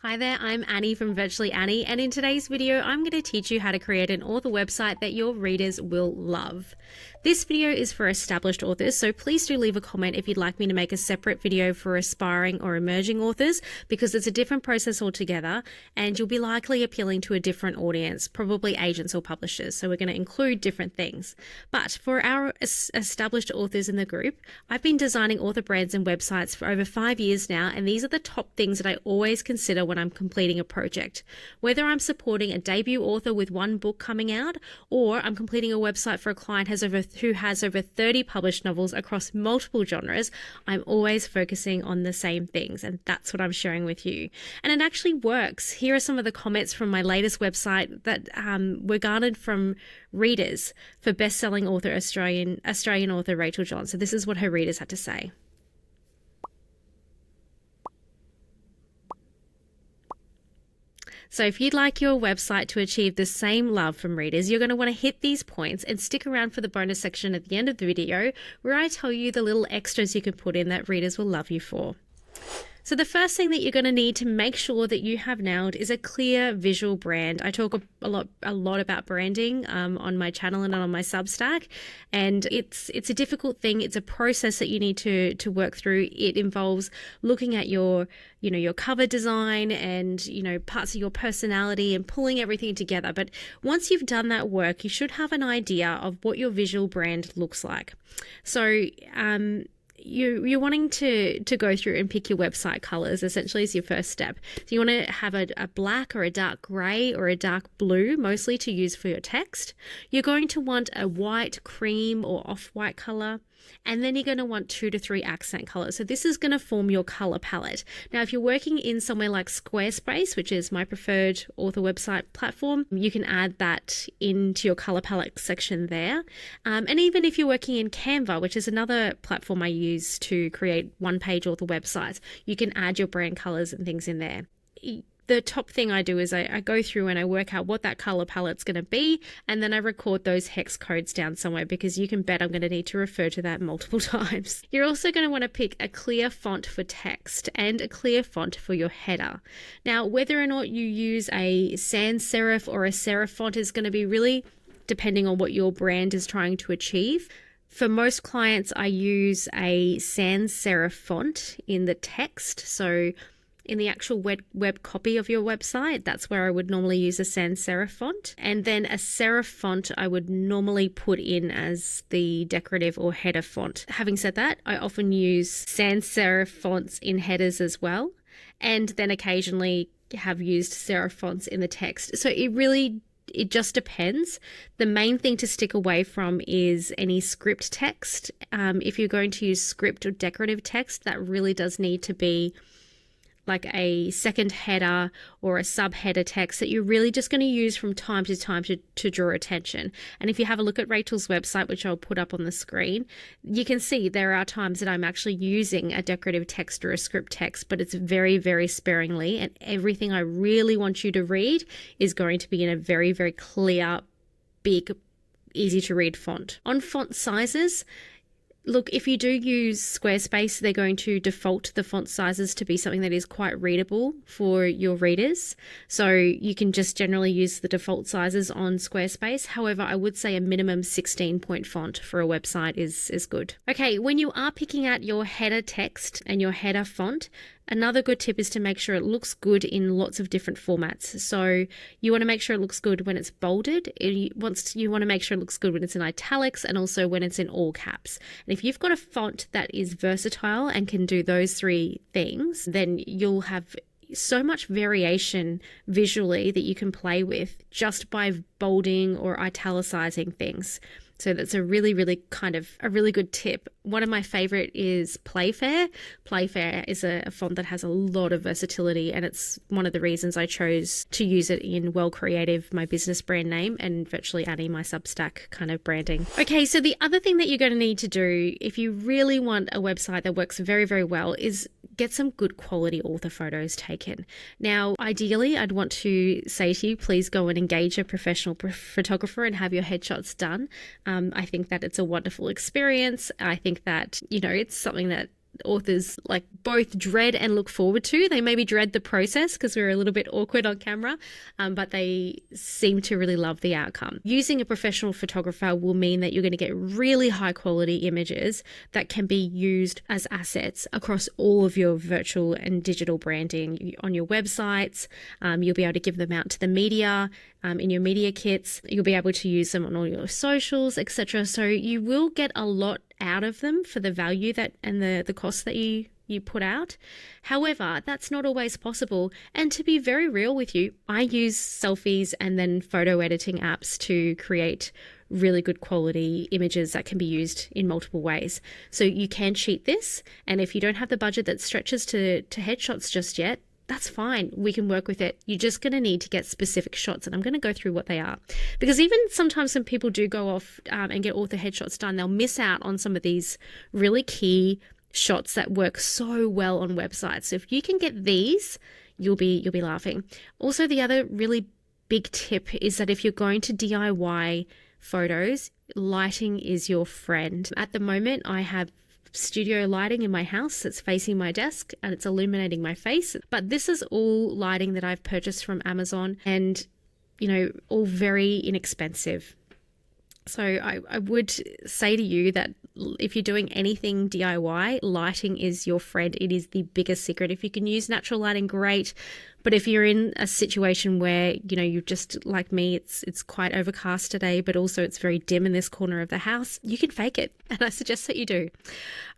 Hi there, I'm Annie from Virtually Annie, and in today's video, I'm going to teach you how to create an author website that your readers will love. This video is for established authors, so please do leave a comment if you'd like me to make a separate video for aspiring or emerging authors, because it's a different process altogether, and you'll be likely appealing to a different audience, probably agents or publishers, so we're going to include different things. But for our established authors in the group, I've been designing author brands and websites for over 5 years now, and these are the top things that I always consider when I'm completing a project. Whether I'm supporting a debut author with one book coming out, or I'm completing a website for a client who has over 30 published novels across multiple genres, I'm always focusing on the same things, and that's what I'm sharing with you. And it actually works. Here are some of the comments from my latest website that were garnered from readers for best-selling author Australian author Rachel John. So this is what her readers had to say. So if you'd like your website to achieve the same love from readers, you're going to want to hit these points and stick around for the bonus section at the end of the video where I tell you the little extras you can put in that readers will love you for. So the first thing that you're going to need to make sure that you have nailed is a clear visual brand. I talk a lot about branding on my channel and on my Substack, and it's a difficult thing. It's a process that you need to work through. It involves looking at your cover design and parts of your personality and pulling everything together. But once you've done that work, you should have an idea of what your visual brand looks like. So you're wanting to go through and pick your website colors essentially as your first step. So you want to have a black or a dark gray or a dark blue, mostly to use for your text. You're going to want a white, cream or off-white color. And then you're going to want 2 to 3 accent colors. So this is going to form your color palette. Now, if you're working in somewhere like Squarespace, which is my preferred author website platform, you can add that into your color palette section there. And even if you're working in Canva, which is another platform I use to create one-page author websites, you can add your brand colors and things in there. The top thing I do is I go through and I work out what that color palette's going to be, and then I record those hex codes down somewhere because you can bet I'm going to need to refer to that multiple times. You're also going to want to pick a clear font for text and a clear font for your header. Now, whether or not you use a sans serif or a serif font is going to be really depending on what your brand is trying to achieve. For most clients, I use a sans serif font in the text. So in the actual web copy of your website, that's where I would normally use a sans serif font. And then a serif font I would normally put in as the decorative or header font. Having said that, I often use sans serif fonts in headers as well, and then occasionally have used serif fonts in the text. So it just depends. The main thing to stick away from is any script text. If you're going to use script or decorative text, that really does need to be like a second header or a subheader text that you're really just going to use from time to time to draw attention. And if you have a look at Rachel's website, which I'll put up on the screen, you can see there are times that I'm actually using a decorative text or a script text, but it's very, very sparingly. And everything I really want you to read is going to be in a very, very clear, big, easy to read font. On font sizes, look, if you do use Squarespace, they're going to default the font sizes to be something that is quite readable for your readers. So you can just generally use the default sizes on Squarespace. However, I would say a minimum 16-point font for a website is good. Okay, when you are picking out your header text and your header font, another good tip is to make sure it looks good in lots of different formats. So you want to make sure it looks good when it's bolded. You want to make sure it looks good when it's in italics and also when it's in all caps. And if you've got a font that is versatile and can do those 3 things, then you'll have so much variation visually that you can play with just by bolding or italicizing things. So that's a really, really a really good tip. One of my favorite is Playfair. Playfair is a font that has a lot of versatility, and it's one of the reasons I chose to use it in Well Creative, my business brand name, and Virtually Annie, my Substack kind of branding. Okay, so the other thing that you're going to need to do if you really want a website that works very, very well is get some good quality author photos taken. Now, ideally, I'd want to say to you, please go and engage a professional photographer and have your headshots done. I think that it's a wonderful experience. I think that, it's something that authors like both dread and look forward to. They maybe dread the process because we're a little bit awkward on camera, but they seem to really love the outcome. Using a professional photographer will mean that you're going to get really high quality images that can be used as assets across all of your virtual and digital branding on your websites. You'll be able to give them out to the media in your media kits. You'll be able to use them on all your socials, etc. So you will get a lot out of them for the value that and the cost that you put out. However, that's not always possible. And to be very real with you, I use selfies and then photo editing apps to create really good quality images that can be used in multiple ways. So you can cheat this. And if you don't have the budget that stretches to headshots just yet, that's fine. We can work with it. You're just going to need to get specific shots, and I'm going to go through what they are. Because even sometimes when people do go off and get author headshots done, they'll miss out on some of these really key shots that work so well on websites. So if you can get these, you'll be laughing. Also, the other really big tip is that if you're going to DIY photos, lighting is your friend. At the moment, I have studio lighting in my house that's facing my desk and it's illuminating my face, but this is all lighting that I've purchased from Amazon and all very inexpensive. So I would say to you that if you're doing anything DIY, lighting is your friend. It is the biggest secret. If you can use natural lighting, great. But if you're in a situation where, you're just like me, it's quite overcast today, but also it's very dim in this corner of the house, you can fake it. And I suggest that you do.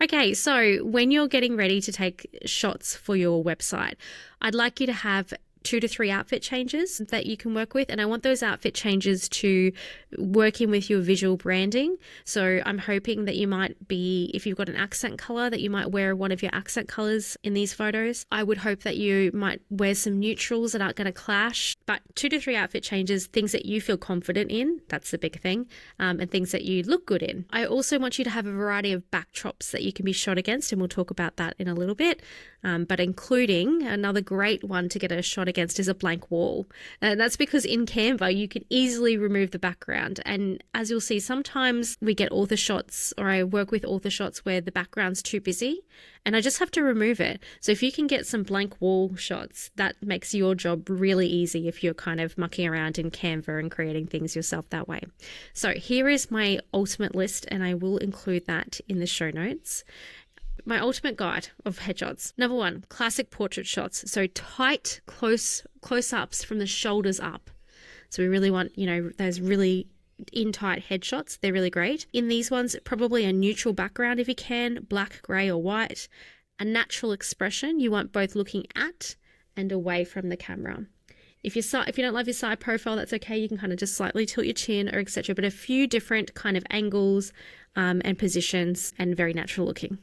Okay, so when you're getting ready to take shots for your website, I'd like you to have 2 to 3 outfit changes that you can work with. And I want those outfit changes to work in with your visual branding. So I'm hoping that you might be, if you've got an accent color, that you might wear one of your accent colors in these photos. I would hope that you might wear some neutrals that aren't going to clash. But 2 to 3 outfit changes, things that you feel confident in, that's the big thing, and things that you look good in. I also want you to have a variety of backdrops that you can be shot against, and we'll talk about that in a little bit. But including another great one to get a shot against is a blank wall. And that's because in Canva, you can easily remove the background. And as you'll see, sometimes we get author shots, or I work with author shots where the background's too busy and I just have to remove it. So if you can get some blank wall shots, that makes your job really easy if you're kind of mucking around in Canva and creating things yourself that way. So here is my ultimate list, and I will include that in the show notes. My ultimate guide of headshots. Number 1, classic portrait shots. So tight, close-ups from the shoulders up. So we really want, those really in tight headshots. They're really great. In these ones, probably a neutral background if you can, black, grey or white. A natural expression. You want both looking at and away from the camera. If you don't love your side profile, that's okay. You can kind of just slightly tilt your chin or etc. But a few different kind of angles and positions, and very natural looking.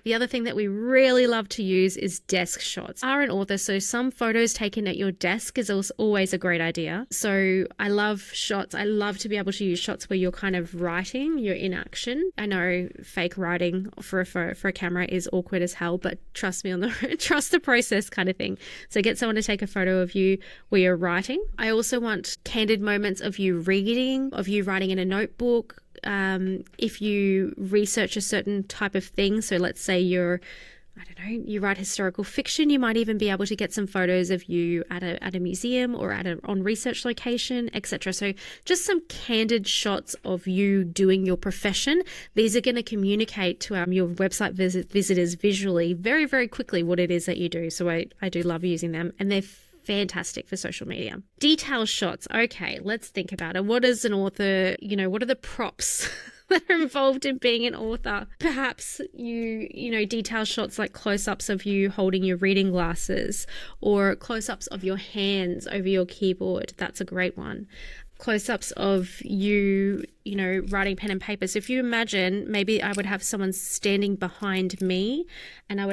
The other thing that we really love to use is desk shots. I'm an author, so some photos taken at your desk is always a great idea. So I love shots. I love to be able to use shots where you're kind of writing, you're in action. I know fake writing for a camera is awkward as hell, but trust me trust the process kind of thing. So get someone to take a photo of you where you're writing. I also want candid moments of you reading, of you writing in a notebook. If you research a certain type of thing, so let's say you write historical fiction, you might even be able to get some photos of you at a museum or on research location, etc. So just some candid shots of you doing your profession. These are going to communicate to your website visitors visually very, very quickly what it is that you do. So I do love using them, and they're fantastic for social media. Detail shots. Okay, let's think about it. What is an author, what are the props that are involved in being an author? Perhaps detail shots like close-ups of you holding your reading glasses, or close-ups of your hands over your keyboard. That's a great one. Close-ups of you, writing pen and paper. So if you imagine, maybe I would have someone standing behind me, and I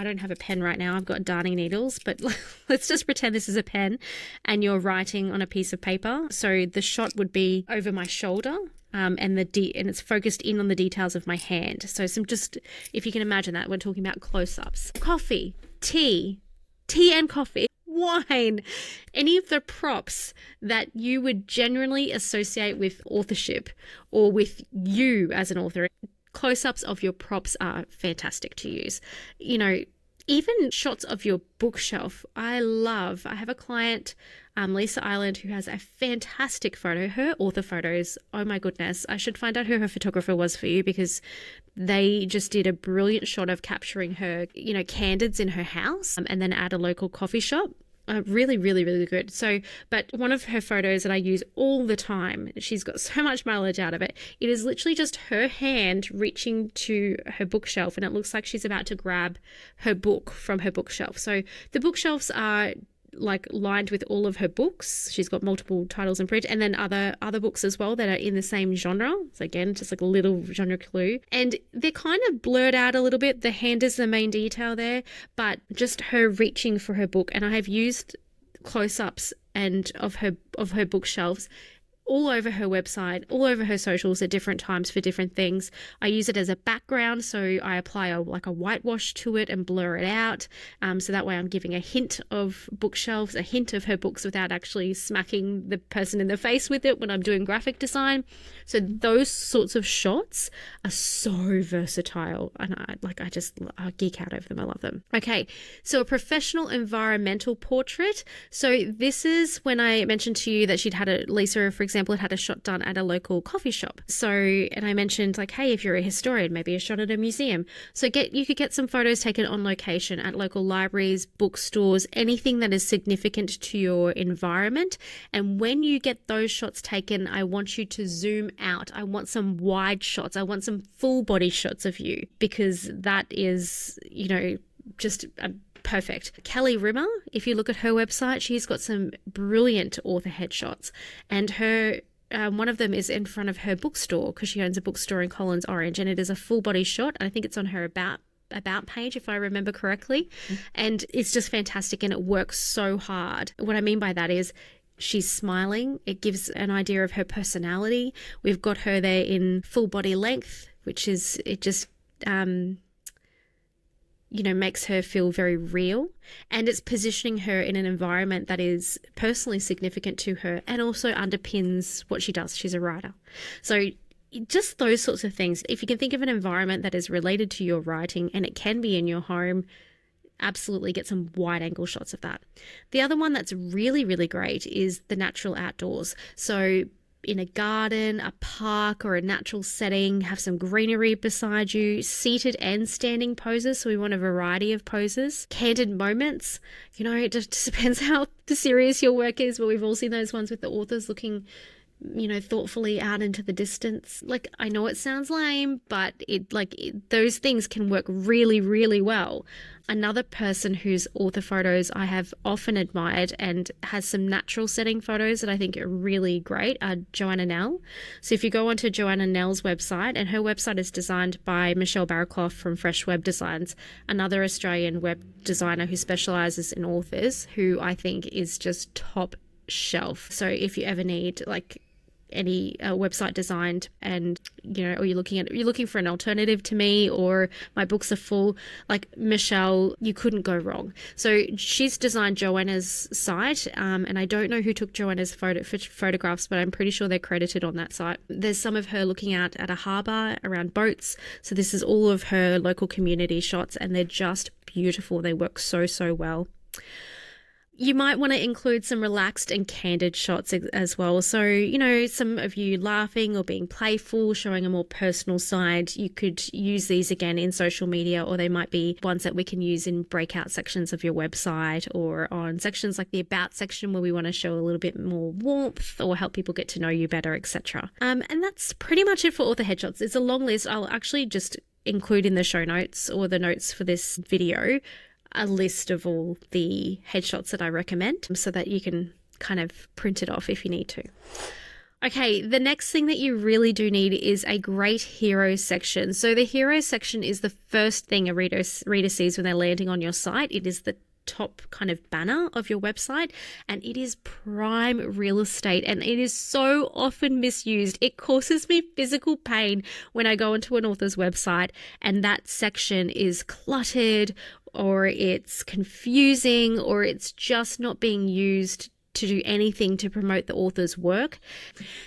don't have a pen right now, I've got darning needles, but let's just pretend this is a pen and you're writing on a piece of paper. So the shot would be over my shoulder, and it's focused in on the details of my hand. So if you can imagine that, we're talking about close-ups. Coffee, tea and coffee, wine, any of the props that you would generally associate with authorship or with you as an author. Close-ups of your props are fantastic to use. You know, even shots of your bookshelf, I have a client, Lisa Island, who has a fantastic photo. Her author photos, oh my goodness, I should find out who her photographer was for you, because they just did a brilliant shot of capturing her, you know, candids in her house, and then at a local coffee shop. Really, really, really good. So, but one of her photos that I use all the time, she's got so much mileage out of it. It is literally just her hand reaching to her bookshelf, and it looks like she's about to grab her book from her bookshelf. So the bookshelves are like lined with all of her books. She's got multiple titles in print, and then other books as well that are in the same genre. So again, just like a little genre clue. And they're kind of blurred out a little bit. The hand is the main detail there, but just her reaching for her book. And I have used close-ups and of her bookshelves all over her website, all over her socials at different times for different things. I use it as a background, so I apply a whitewash to it and blur it out. So that way I'm giving a hint of bookshelves, a hint of her books without actually smacking the person in the face with it when I'm doing graphic design. So those sorts of shots are so versatile, and I geek out over them. I love them. Okay, so a professional environmental portrait. So this is when I mentioned to you that Lisa, for example, had a shot done at a local coffee shop. So, and I mentioned like, hey, if you're a historian, maybe a shot at a museum. So you could get some photos taken on location at local libraries, bookstores, anything that is significant to your environment. And when you get those shots taken, I want you to zoom out. I want some wide shots. I want some full body shots of you, because that is, you know, just perfect. Kelly Rimmer, if you look at her website, she's got some brilliant author headshots, and her one of them is in front of her bookstore, because she owns a bookstore in Collins Orange, and it is a full body shot. I think it's on her about page, if I remember correctly. And it's just fantastic, and it works so hard. What I mean by that is she's smiling. It gives an idea of her personality. We've got her there in full body length, which is, it just you know, makes her feel very real, and it's positioning her in an environment that is personally significant to her and also underpins what she does. She's a writer. So just those sorts of things. If you can think of an environment that is related to your writing, and it can be in your home, absolutely get some wide angle shots of that. The other one that's really, really great is the natural outdoors. So in a garden, a park, or a natural setting, have some greenery beside you, seated and standing poses. So we want a variety of poses. Candid moments, you know, it just depends how serious your work is, but we've all seen those ones with the authors looking, you know, thoughtfully out into the distance. Like, I know it sounds lame, but those things can work really, really well. Another person whose author photos I have often admired and has some natural setting photos that I think are really great are Joanna Nell. So if you go onto Joanna Nell's website, and her website is designed by Michelle Barraclough from Fresh Web Designs, another Australian web designer who specialises in authors, who I think is just top shelf. So if you ever need like any website designed, and you know, or you're looking for an alternative to me, or my books are full, like Michelle, you couldn't go wrong. So she's designed Joanna's site, and I don't know who took Joanna's photographs, but I'm pretty sure they're credited on that site. There's some of her looking out at a harbour around boats. So this is all of her local community shots, and they're just beautiful. They work so, so well. You might want to include some relaxed and candid shots as well. So, you know, some of you laughing or being playful, showing a more personal side. You could use these again in social media, or they might be ones that we can use in breakout sections of your website, or on sections like the About section, where we want to show a little bit more warmth or help people get to know you better, etc. And that's pretty much it for author headshots. It's a long list. I'll actually just include in the show notes, or the notes for this video, a list of all the headshots that I recommend, so that you can kind of print it off if you need to. Okay, the next thing that you really do need is a great hero section. So the hero section is the first thing a reader sees when they're landing on your site. It is the top kind of banner of your website, and it is prime real estate, and it is so often misused. It causes me physical pain when I go into an author's website and that section is cluttered, or it's confusing, or it's just not being used to do anything to promote the author's work.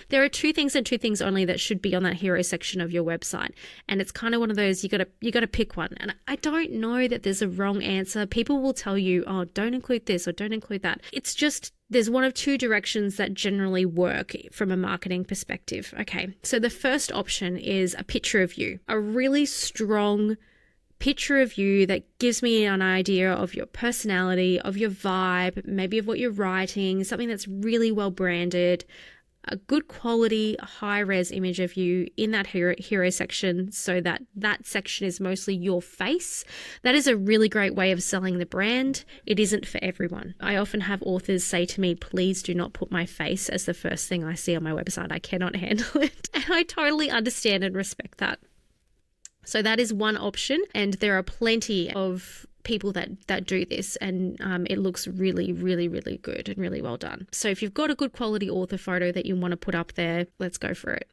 There are two things and two things only that should be on that hero section of your website. And it's kind of one of those, you gotta pick one. And I don't know that there's a wrong answer. People will tell you, oh, don't include this or don't include that. It's just, there's one of two directions that generally work from a marketing perspective. Okay, so the first option is a picture of you, a really strong picture of you that gives me an idea of your personality, of your vibe, maybe of what you're writing, something that's really well branded, a good quality, high-res image of you in that hero section, so that that section is mostly your face. That is a really great way of selling the brand. It isn't for everyone. I often have authors say to me, please do not put my face as the first thing I see on my website. I cannot handle it. And I totally understand and respect that. So that is one option, and there are plenty of people that do this, and it looks really, really, really good and really well done. So if you've got a good quality author photo that you want to put up there, let's go for it.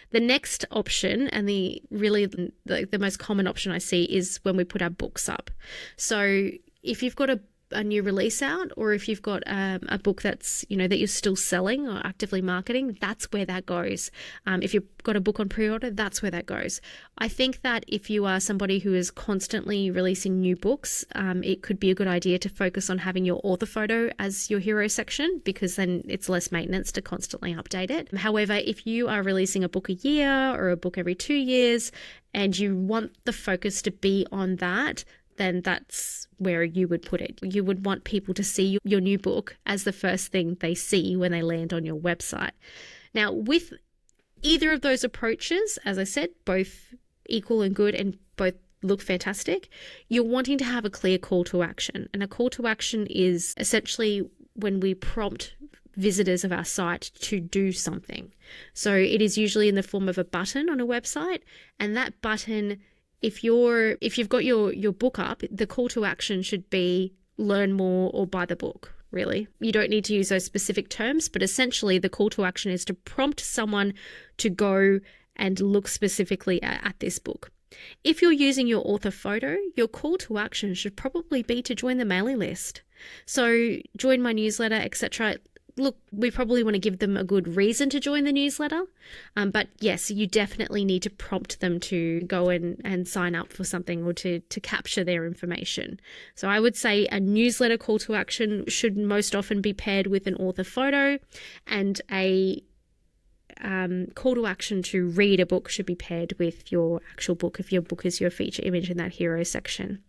The next option, and the most common option I see, is when we put our books up. So if you've got a new release out, or if you've got a book that's, that you're still selling or actively marketing, that's where that goes. If you've got a book on pre-order, that's where that goes. I think that if you are somebody who is constantly releasing new books, it could be a good idea to focus on having your author photo as your hero section, because then it's less maintenance to constantly update it. However, if you are releasing a book a year or a book every 2 years and you want the focus to be on that, then that's where you would put it. You would want people to see your new book as the first thing they see when they land on your website. Now, with either of those approaches, as I said, both equal and good and both look fantastic, you're wanting to have a clear call to action. And a call to action is essentially when we prompt visitors of our site to do something. So it is usually in the form of a button on a website, and that button, if you've got your book up, the call to action should be learn more or buy the book, really. You don't need to use those specific terms, but essentially the call to action is to prompt someone to go and look specifically at this book. If you're using your author photo, your call to action should probably be to join the mailing list. So join my newsletter, etc. Look, we probably want to give them a good reason to join the newsletter. But yes, you definitely need to prompt them to go and sign up for something, or to capture their information. So I would say a newsletter call to action should most often be paired with an author photo, and a call to action to read a book should be paired with your actual book, if your book is your feature image in that hero section.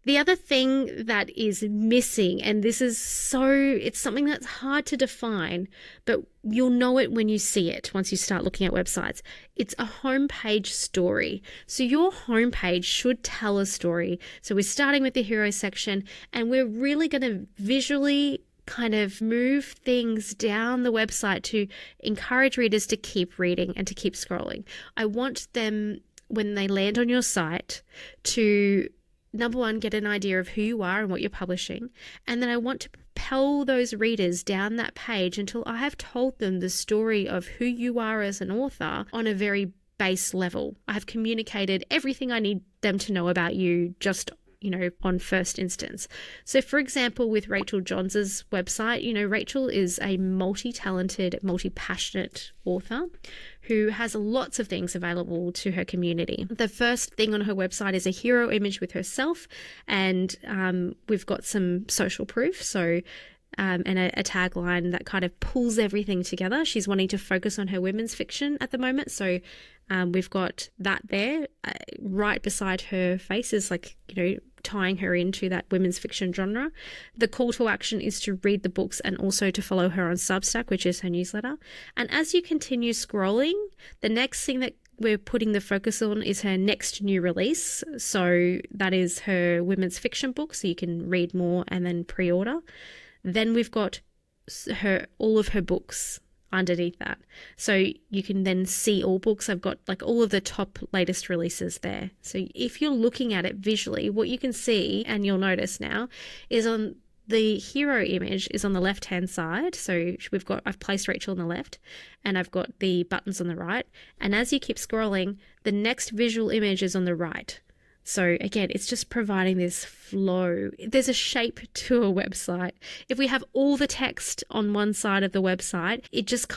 The other thing that is missing, and this is it's something that's hard to define, but you'll know it when you see it once you start looking at websites. It's a homepage story. So your homepage should tell a story. So we're starting with the hero section, and we're really going to visually kind of move things down the website to encourage readers to keep reading and to keep scrolling. I want them, when they land on your site, to number one, get an idea of who you are and what you're publishing. And then I want to propel those readers down that page until I have told them the story of who you are as an author on a very base level. I have communicated everything I need them to know about you just on first instance. So for example, with Rachel Johns' website, Rachel is a multi-talented, multi-passionate author who has lots of things available to her community. The first thing on her website is a hero image with herself, and we've got some social proof. So and a tagline that kind of pulls everything together. She's wanting to focus on her women's fiction at the moment. So we've got that there right beside her face, is tying her into that women's fiction genre. The call to action is to read the books and also to follow her on Substack, which is her newsletter. And as you continue scrolling, the next thing that we're putting the focus on is her next new release. So that is her women's fiction book, so you can read more and then pre-order. Then we've got all of her books underneath that. So you can then see all books. I've got all of the top latest releases there. So if you're looking at it visually, what you can see, and you'll notice now, is on the hero image is on the left-hand side. So I've placed Rachel on the left, and I've got the buttons on the right. And as you keep scrolling, the next visual image is on the right. So again, it's just providing this flow. There's a shape to a website. If we have all the text on one side of the website, it just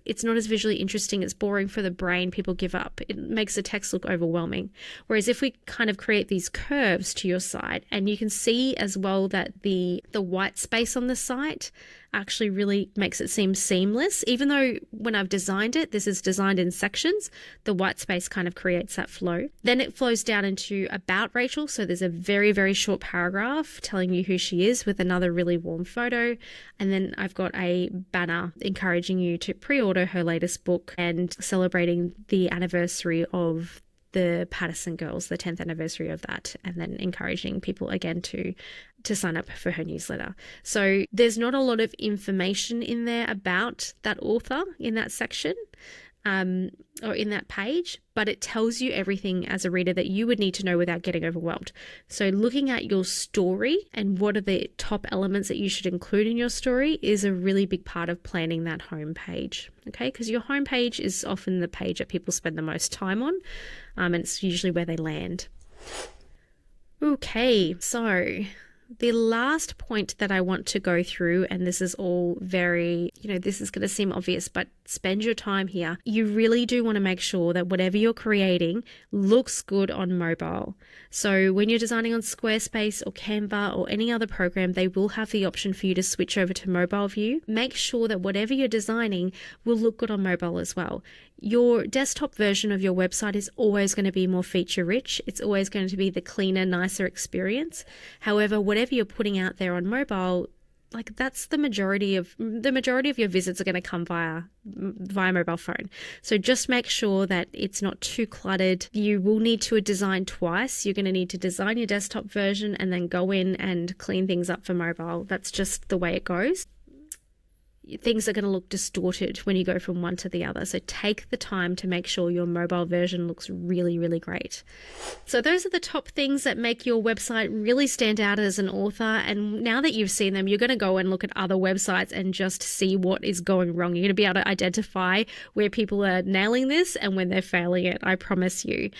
it's not as visually interesting. It's boring for the brain. People give up. It makes the text look overwhelming. Whereas if we kind of create these curves to your site, and you can see as well that the white space on the site actually really makes it seem seamless. Even though when I've designed it, this is designed in sections, the white space kind of creates that flow. Then it flows down into about Rachel. So there's a very, very short paragraph telling you who she is with another really warm photo. And then I've got a banner encouraging you to pre-order her latest book and celebrating the anniversary of the Patterson Girls, the 10th anniversary of that, and then encouraging people again to sign up for her newsletter. So there's not a lot of information in there about that author in that section or in that page, but it tells you everything as a reader that you would need to know without getting overwhelmed. So looking at your story and what are the top elements that you should include in your story is a really big part of planning that home page. Okay, because your home page is often the page that people spend the most time on, and it's usually where they land. Okay, so the last point that I want to go through, and this is all very, this is going to seem obvious, but spend your time here. You really do want to make sure that whatever you're creating looks good on mobile. So when you're designing on Squarespace or Canva or any other program, they will have the option for you to switch over to mobile view. Make sure that whatever you're designing will look good on mobile as well. Your desktop version of your website is always going to be more feature rich. It's always going to be the cleaner, nicer experience. However, whatever you're putting out there on mobile, like that's the majority of your visits are going to come via mobile phone. So just make sure that it's not too cluttered. You will need to design twice. You're going to need to design your desktop version and then go in and clean things up for mobile. That's just the way it goes. Things are going to look distorted when you go from one to the other. So take the time to make sure your mobile version looks really, really great. So those are the top things that make your website really stand out as an author. And now that you've seen them, you're going to go and look at other websites and just see what is going wrong. You're going to be able to identify where people are nailing this and when they're failing it, I promise you.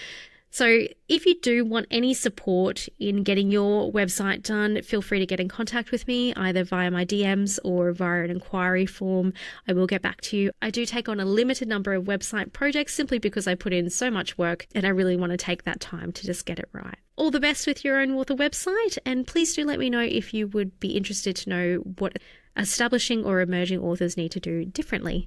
So if you do want any support in getting your website done, feel free to get in contact with me either via my DMs or via an inquiry form. I will get back to you. I do take on a limited number of website projects simply because I put in so much work and I really want to take that time to just get it right. All the best with your own author website, and please do let me know if you would be interested to know what establishing or emerging authors need to do differently.